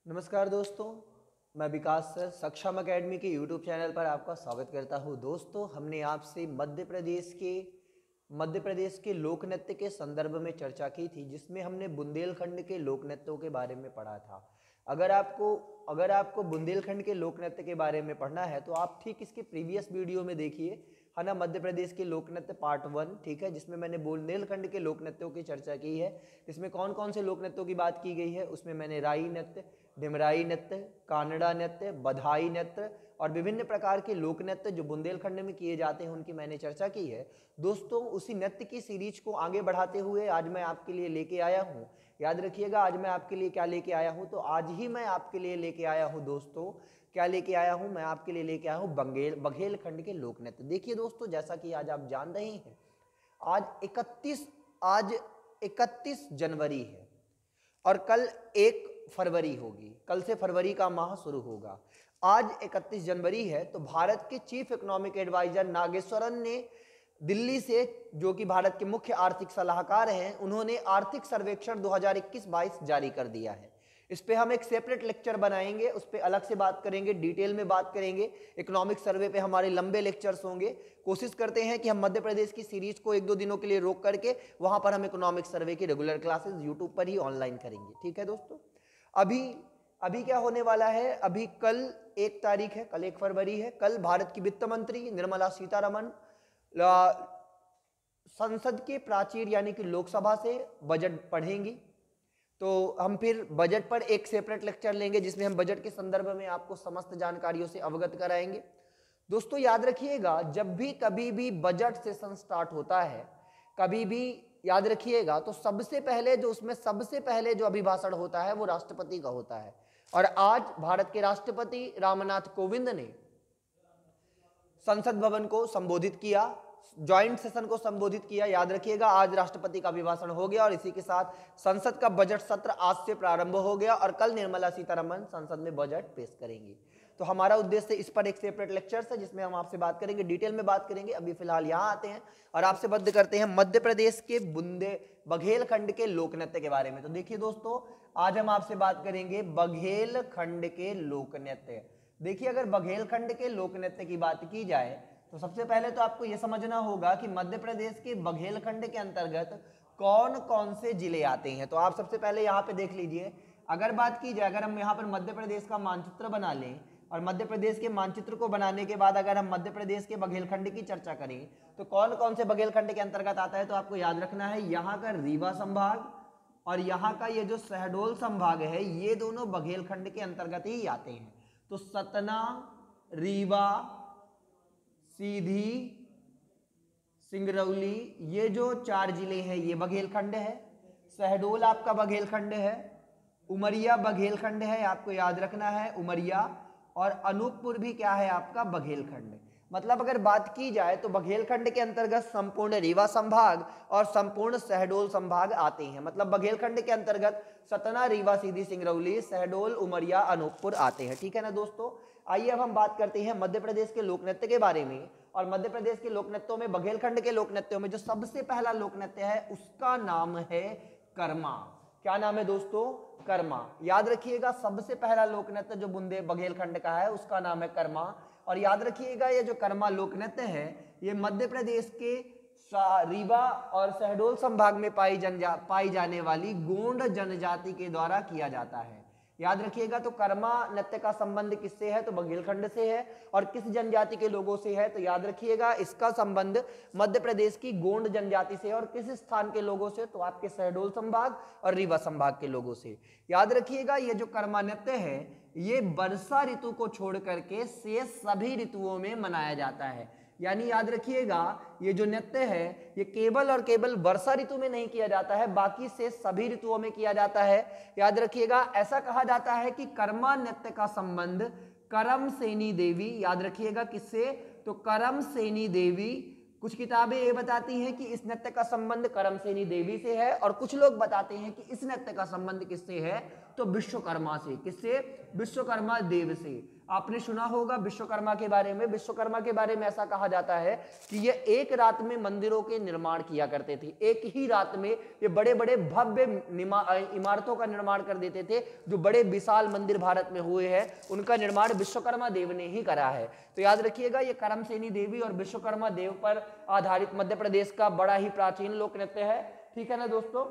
नमस्कार दोस्तों, मैं विकास सर सक्षम एकेडमी के यूट्यूब चैनल पर आपका स्वागत करता हूं। दोस्तों, हमने आपसे मध्य प्रदेश के लोक नृत्य के संदर्भ में चर्चा की थी, जिसमें हमने बुंदेलखंड के लोक नृत्यों के बारे में पढ़ा था। अगर आपको बुंदेलखंड के लोक नृत्य के बारे में पढ़ना है तो आप ठीक इसके प्रीवियस वीडियो में देखिए, है ना, मध्य प्रदेश के लोक नृत्य पार्ट 1, ठीक है, जिसमें मैंने बुंदेलखंड के लोक नृत्यों की चर्चा की है। इसमें कौन कौन से लोक नृत्यों की बात की गई है, उसमें मैंने राई नृत्य, ढिमराई नृत्य, कानड़ा नृत्य, बधाई नृत्य और विभिन्न प्रकार के लोक नृत्य जो बुंदेलखंड में किए जाते हैं उनकी मैंने चर्चा की है। दोस्तों, उसी नृत्य की सीरीज को आगे बढ़ाते हुए आज मैं आपके लिए लेके आया हूँ, याद रखिएगा, आज मैं आपके लिए क्या लेके आया हूँ, तो आज ही मैं आपके लिए लेके आया हूँ दोस्तों, क्या लेके आया हूँ, मैं आपके लिए लेके आया हूँ बघेलखंड के लोक नृत्य। देखिए दोस्तों, जैसा कि आज आप जान रहे हैं, आज 31 जनवरी है और कल 1 फरवरी होगी, कल से फरवरी का माह शुरू होगा। आज 31 जनवरी है, तो भारत के चीफ इकोनॉमिक एडवाइजर नागेश्वरन ने दिल्ली से, जो कि भारत के मुख्य आर्थिक सलाहकार हैं, उन्होंने आर्थिक सर्वेक्षण 2021-22 जारी कर दिया है। इस पे हम एक सेपरेट लेक्चर बनाएंगे, उस पे अलग से बात करेंगे, डिटेल में बात करेंगे। इकोनॉमिक सर्वे पे हमारे लंबे लेक्चर्स होंगे। कोशिश करते हैं कि हम मध्य प्रदेश की सीरीज को 1-2 दिनों के लिए रोक करके वहां पर हम इकोनॉमिक सर्वे की रेगुलर क्लासेस यूट्यूब पर ही ऑनलाइन करेंगे, ठीक है दोस्तों। अभी क्या होने वाला है, अभी कल 1 तारीख है, कल 1 फरवरी है। कल भारत की वित्त मंत्री निर्मला सीतारमण संसद के प्राचीर यानी कि लोकसभा से बजट पढ़ेंगी। तो हम फिर बजट पर एक सेपरेट लेक्चर लेंगे, जिसमें हम बजट के संदर्भ में आपको समस्त जानकारियों से अवगत कराएंगे। दोस्तों, याद रखिएगा, जब भी कभी भी बजट सेशन स्टार्ट होता है, कभी भी याद रखिएगा, तो सबसे पहले जो अभिभाषण होता है वो राष्ट्रपति का होता है। और आज भारत के राष्ट्रपति रामनाथ कोविंद ने संसद भवन को संबोधित किया, ज्वाइंट सेशन को संबोधित किया। याद रखिएगा, आज राष्ट्रपति का अभिभाषण हो गया और इसी के साथ संसद का बजट सत्र आज से प्रारंभ हो गया और कल निर्मला सीतारमण संसद में बजट पेश करेंगी। तो हमारा उद्देश्य इस पर एक सेपरेट लेक्चर है, जिसमें हम आपसे बात करेंगे, डिटेल में बात करेंगे। अभी फिलहाल यहाँ आते हैं और आपसे बद्ध करते हैं मध्य प्रदेश के बघेलखंड के लोक नृत्य के बारे में। तो देखिए दोस्तों, आज हम आपसे बात करेंगे बघेलखंड के लोक नृत्य। देखिए, अगर बघेलखंड के लोक नृत्य की बात की जाए तो सबसे पहले तो आपको यह समझना होगा कि मध्य प्रदेश के बघेलखंड के अंतर्गत कौन कौन से जिले आते हैं। तो आप सबसे पहले यहाँ पे देख लीजिए, अगर बात की जाए, अगर हम यहाँ पर मध्य प्रदेश का मानचित्र बना लें और मध्य प्रदेश के मानचित्र को बनाने के बाद अगर हम मध्य प्रदेश के बघेलखंड की चर्चा करें तो कौन कौन से बघेलखंड के अंतर्गत आता है, तो आपको याद रखना है, यहाँ का रीवा संभाग और यहाँ का ये जो शहडोल संभाग है, ये दोनों बघेलखंड के अंतर्गत ही आते हैं। तो सतना, रीवा, सीधी, सिंगरौली, ये जो 4 जिले हैं ये बघेलखंड है। शहडोल आपका बघेलखंड है, उमरिया बघेलखंड है, आपको याद रखना है उमरिया, और अनूपपुर भी क्या है आपका बघेलखंड। मतलब अगर बात की जाए तो बघेलखंड के अंतर्गत संपूर्ण रीवा संभाग और संपूर्ण शहडोल संभाग आते हैं। मतलब बघेलखंड के अंतर्गत सतना, रीवा, सीधी, सिंगरौली, शहडोल, उमरिया, अनूपपुर आते हैं, ठीक है ना दोस्तों। आइए अब हम बात करते हैं मध्य प्रदेश के लोक नृत्य के बारे में। और मध्य प्रदेश के लोक नृत्यों में, बघेलखंड के लोक नृत्यों में जो सबसे पहला लोक नृत्य है उसका नाम है कर्मा। क्या नाम है दोस्तों? कर्मा। याद रखिएगा, सबसे पहला लोक नृत्य जो बघेलखंड का है उसका नाम है कर्मा। और याद रखिएगा, ये जो कर्मा लोक नृत्य है ये मध्य प्रदेश के रीवा और शहडोल संभाग में पाई जाने वाली गोंड जनजाति के द्वारा किया जाता है। याद रखिएगा, तो कर्मा नृत्य का संबंध किससे है? तो बघेलखंड से है। और किस जनजाति के लोगों से है? तो याद रखिएगा, इसका संबंध मध्य प्रदेश की गोंड जनजाति से। और किस स्थान के लोगों से? तो आपके शहडोल संभाग और रीवा संभाग के लोगों से। याद रखिएगा, ये जो कर्मा नृत्य है ये वर्षा ऋतु को छोड़ करके शेष सभी ऋतुओं में मनाया जाता है। यानी याद रखिएगा, ये जो नृत्य है ये केवल और केवल वर्षा ऋतु में नहीं किया जाता है, बाकी से सभी ऋतुओं में किया जाता है। याद रखिएगा, ऐसा कहा जाता है कि कर्मा नृत्य का संबंध करम सेनी देवी, याद रखिएगा किससे? तो करम सेनी देवी। कुछ किताबें ये बताती हैं कि इस नृत्य का संबंध करम सेनी देवी से है और कुछ लोग बताते हैं कि इस नृत्य का संबंध किससे है? तो विश्वकर्मा से। किससे? विश्वकर्मा देव से। आपने सुना होगा विश्वकर्मा के बारे में। विश्वकर्मा के बारे में ऐसा कहा जाता है कि ये एक रात में मंदिरों के निर्माण किया करते थे। एक ही रात में ये बड़े बड़े भव्य इमारतों का निर्माण कर देते थे। जो बड़े विशाल मंदिर भारत में हुए हैं उनका निर्माण विश्वकर्मा देव ने ही करा है। तो याद रखिएगा ये करमसेनी देवी और विश्वकर्मा देव पर आधारित मध्य प्रदेश का बड़ा ही प्राचीन लोक नृत्य है। ठीक है ना दोस्तों।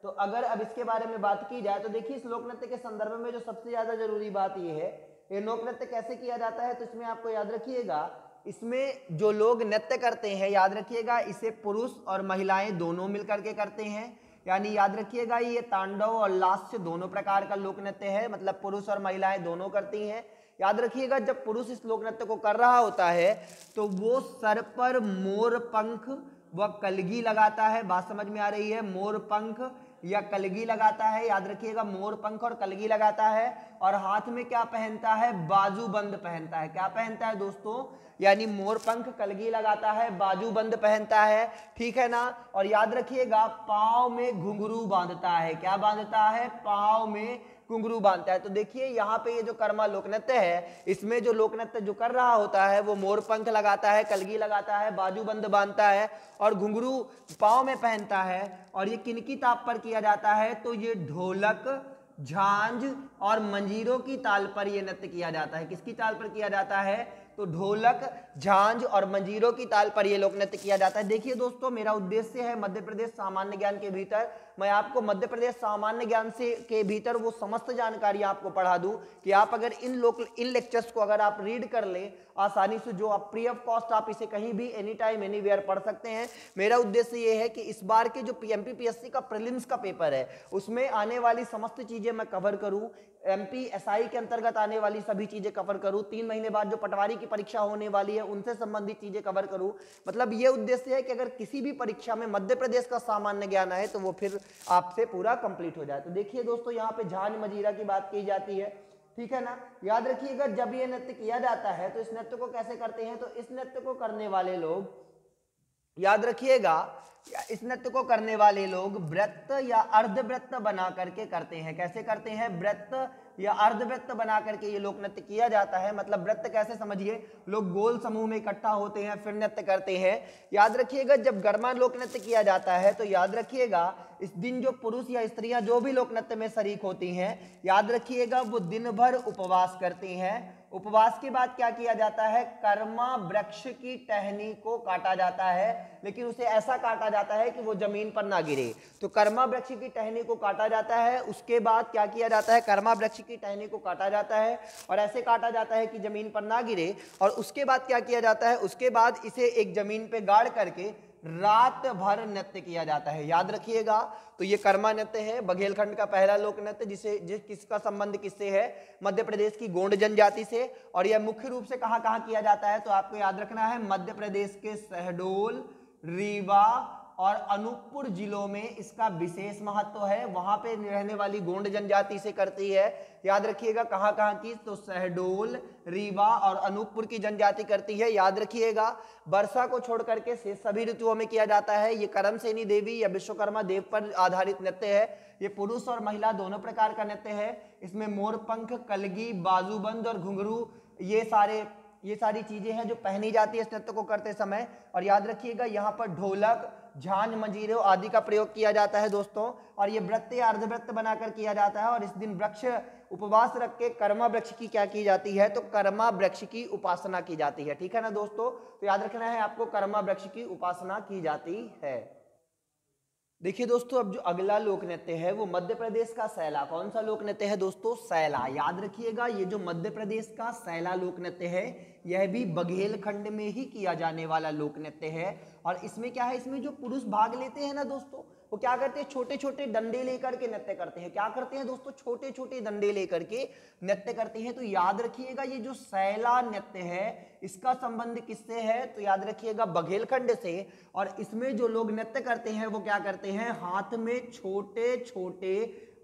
तो अगर अब इसके बारे में बात की जाए तो देखिए इस लोक नृत्य के संदर्भ में जो सबसे ज्यादा जरूरी बात यह है, ये लोक नृत्य कैसे किया जाता है। तो इसमें आपको याद रखिएगा, इसमें जो लोग नृत्य करते हैं, याद रखिएगा इसे पुरुष और महिलाएं दोनों मिलकर के करते हैं। यानी याद रखिएगा ये तांडव और लास्य दोनों प्रकार का लोक नृत्य है, मतलब पुरुष और महिलाएं दोनों करती हैं। याद रखिएगा जब पुरुष इस लोक नृत्य को कर रहा होता है तो वो सर पर मोर पंख व कलगी लगाता है। बात समझ में आ रही है? मोर पंख या कलगी लगाता है। याद रखिएगा मोर पंख और कलगी लगाता है। और हाथ में क्या पहनता है? बाजूबंद पहनता है। क्या पहनता है दोस्तों? यानी मोर पंख कलगी लगाता है, बाजूबंद पहनता है। ठीक है ना। और याद रखिएगा पांव में घुंघरू बांधता है। क्या बांधता है? पांव में घुंघरू बांधता है। तो देखिए यहाँ पे ये जो कर्मा लोक नृत्य है, इसमें जो लोक नृत्य जो कर रहा होता है वो मोर पंख लगाता है, कलगी लगाता है, बाजूबंद बांधता है और घुंघरू पांव में पहनता है। और ये किनकी ताप पर किया जाता है? तो ये ढोलक, झांझ और मंजीरों की ताल पर यह नृत्य किया जाता है। किसकी ताल पर किया जाता है? तो ढोलक, झांझ और मंजीरों की ताल पर यह लोक नृत्य किया जाता है। देखिए दोस्तों, मेरा उद्देश्य है मध्य प्रदेश सामान्य ज्ञान के भीतर मैं आपको मध्य प्रदेश सामान्य ज्ञान से के भीतर वो समस्त जानकारी आपको पढ़ा दूं कि आप अगर इन लेक्चर्स को अगर आप रीड कर लें आसानी से, जो आप फ्री ऑफ कॉस्ट आप इसे कहीं भी एनी टाइम एनीवेयर पढ़ सकते हैं। मेरा उद्देश्य ये है कि इस बार के जो एमपीपीएससी का प्रीलिम्स का पेपर है उसमें आने वाली समस्त चीजें मैं कवर करूं, एमपीएसआई के अंतर्गत आने वाली सभी चीजें कवर करूं, 3 महीने बाद जो पटवारी की परीक्षा होने वाली है उनसे संबंधित चीजें कवर करूं। मतलब ये उद्देश्य है कि अगर किसी भी परीक्षा में मध्य प्रदेश का सामान्य ज्ञान आए तो वो फिर आपसे पूरा कंप्लीट हो जाए। तो देखिए दोस्तों, यहाँ पे झांझ मजीरा की बात की जाती है। ठीक है ना। याद रखिएगा जब ये नृत्य किया जाता है तो इस नृत्य को कैसे करते हैं? तो इस नृत्य को करने वाले लोग, याद रखिएगा इस नृत्य को करने वाले लोग व्रत या अर्धव्रत बना करके करते हैं। कैसे करते हैं? व्रत या अर्धव्रत बना करके ये लोक नृत्य किया जाता है। मतलब व्रत कैसे समझिए, लोग गोल समूह में इकट्ठा होते हैं फिर नृत्य करते हैं। याद रखिएगा जब गरमा लोक नृत्य किया जाता है तो याद रखिएगा इस दिन जो पुरुष या स्त्रियां जो भी लोक नृत्य में शरीक होती हैं, याद रखिएगा वो दिन भर उपवास करती हैं। उपवास के बाद क्या किया जाता है? कर्मा वृक्ष की टहनी को काटा जाता है, लेकिन उसे ऐसा काटा जाता है कि वो जमीन पर ना गिरे। तो कर्मा वृक्ष की टहनी को काटा जाता है। उसके बाद क्या किया जाता है? कर्मा वृक्ष की टहनी को काटा जाता है और ऐसे काटा जाता है कि जमीन पर ना गिरे। और उसके बाद क्या किया जाता है? उसके बाद इसे एक जमीन पे गाड़ करके रात भर नृत्य किया जाता है। याद रखिएगा। तो ये कर्मा नृत्य है, बघेलखंड का पहला लोक नृत्य, किसका संबंध किससे है? मध्य प्रदेश की गोंड जनजाति से। और यह मुख्य रूप से कहां कहां किया जाता है? तो आपको याद रखना है मध्य प्रदेश के शहडोल, रीवा और अनूपपुर जिलों में इसका विशेष महत्व है। वहां पे रहने वाली गोंड जनजाति से करती है। याद रखिएगा कहां कहां की? तो शहडोल, रीवा और अनूपपुर की जनजाति करती है। याद रखिएगा वर्षा को छोड़ करके शेष सभी ऋतुओं में किया जाता है। ये करमसेनी देवी या विश्वकर्मा देव पर आधारित नृत्य है। ये पुरुष और महिला दोनों प्रकार का नृत्य है। इसमें मोरपंख, कलगी, बाजूबंद और घुंघरू ये सारी चीजें हैं जो पहनी जाती है इस नृत्य को करते समय। और याद रखिएगा यहाँ पर ढोलक, झांझ, मंजीरे आदि का प्रयोग किया जाता है दोस्तों। और ये व्रत या अर्धव्रत बनाकर किया जाता है। और इस दिन वृक्ष उपवास रख के कर्मा वृक्ष की क्या की जाती है? तो कर्मा वृक्ष की उपासना की जाती है। ठीक है ना दोस्तों। तो याद रखना है आपको कर्मा वृक्ष की उपासना की जाती है। देखिए दोस्तों, अब जो अगला लोक नृत्य है वो मध्य प्रदेश का सैला। कौन सा लोक नृत्य है दोस्तों? सैला। याद रखिएगा ये जो मध्य प्रदेश का सैला लोक नृत्य है यह भी बघेलखंड में ही किया जाने वाला लोक नृत्य है। और इसमें क्या है? इसमें जो पुरुष भाग लेते हैं ना दोस्तों, वो क्या करते हैं? छोटे छोटे डंडे लेकर के नृत्य करते हैं। क्या करते हैं दोस्तों? छोटे छोटे डंडे लेकर के नृत्य करते हैं। तो याद रखिएगा ये जो सैला नृत्य है इसका संबंध किससे है? तो याद रखिएगा बघेलखंड से। और इसमें जो लोग नृत्य करते हैं वो क्या करते हैं? हाथ में छोटे छोटे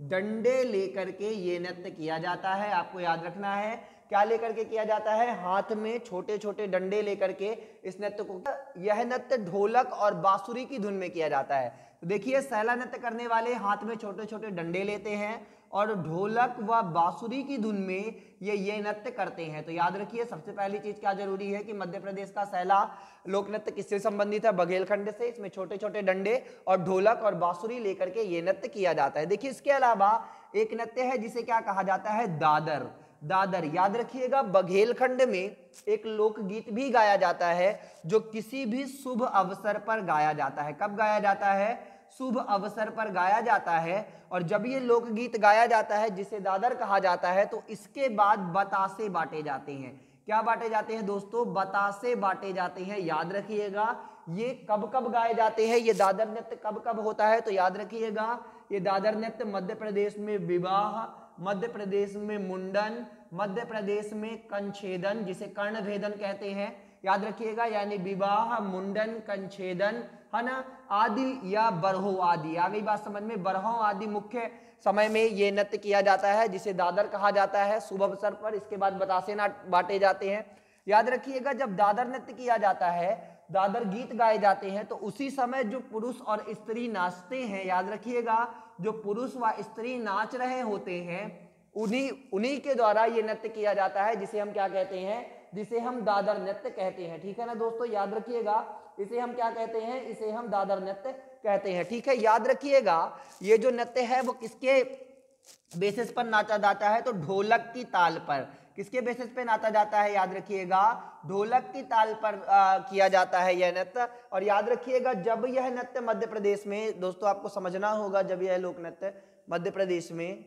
डंडे लेकर के ये नृत्य किया जाता है। आपको याद रखना है क्या लेकर के किया जाता है? हाथ में छोटे छोटे डंडे लेकर के इस नृत्य को, यह नृत्य ढोलक और बांसुरी की धुन में किया जाता है। देखिए सैला नृत्य करने वाले हाथ में छोटे छोटे डंडे लेते हैं और ढोलक व बांसुरी की धुन में ये नृत्य करते हैं। तो याद रखिए सबसे पहली चीज क्या जरूरी है कि मध्य प्रदेश का सैला लोक नृत्य किससे संबंधित है? बघेलखंड से। इसमें छोटे छोटे डंडे और ढोलक और बांसुरी लेकर के ये नृत्य किया जाता है। देखिए इसके अलावा एक नृत्य है जिसे क्या कहा जाता है? दादर। दादर याद रखिएगा बघेलखंड में एक लोकगीत भी गाया जाता है जो किसी भी शुभ अवसर पर गाया जाता है। कब गाया जाता है? शुभ अवसर पर गाया जाता है। और जब ये लोकगीत गाया जाता है जिसे दादर कहा जाता है तो इसके बाद बतासे बांटे जाते हैं। क्या बांटे जाते हैं दोस्तों? बतासे बांटे जाते हैं। याद रखिएगा ये कब कब गाए जाते हैं, ये दादर नृत्य कब कब होता है? तो याद रखिएगा ये दादर नृत्य मध्य प्रदेश में विवाह, मध्य प्रदेश में मुंडन, मध्य प्रदेश में कंछेदन जिसे कर्णभेदन कहते हैं। याद रखिएगा यानी विवाह, मुंडन, कंछेदन है ना, आदि या बरहो आदि। आ गई बात समझ में? बरहो आदि मुख्य समय में ये नृत्य किया जाता है जिसे दादर कहा जाता है शुभ अवसर पर। इसके बाद बतासे नाट बांटे जाते हैं। याद रखिएगा जब दादर नृत्य किया जाता है, दादर गीत गाए जाते हैं तो उसी समय जो पुरुष और स्त्री नाचते हैं, याद रखिएगा जो पुरुष व स्त्री नाच रहे होते हैं उन्हीं के द्वारा ये नृत्य किया जाता है जिसे हम क्या कहते हैं? जिसे हम दादर नृत्य कहते हैं। ठीक है ना दोस्तों, याद रखिएगा इसे हम क्या कहते हैं? इसे हम दादर नृत्य कहते हैं। ठीक है, याद रखिएगा ये जो नृत्य है वो किसके बेसिस पर नाचा जाता है? तो ढोलक की ताल पर। किसके बेसिस पे नाचा जाता है? याद रखिएगा ढोलक की ताल पर किया जाता है यह नृत्य। और याद रखिएगा जब यह नृत्य मध्य प्रदेश में, दोस्तों आपको समझना होगा, जब यह लोक नृत्य मध्य प्रदेश में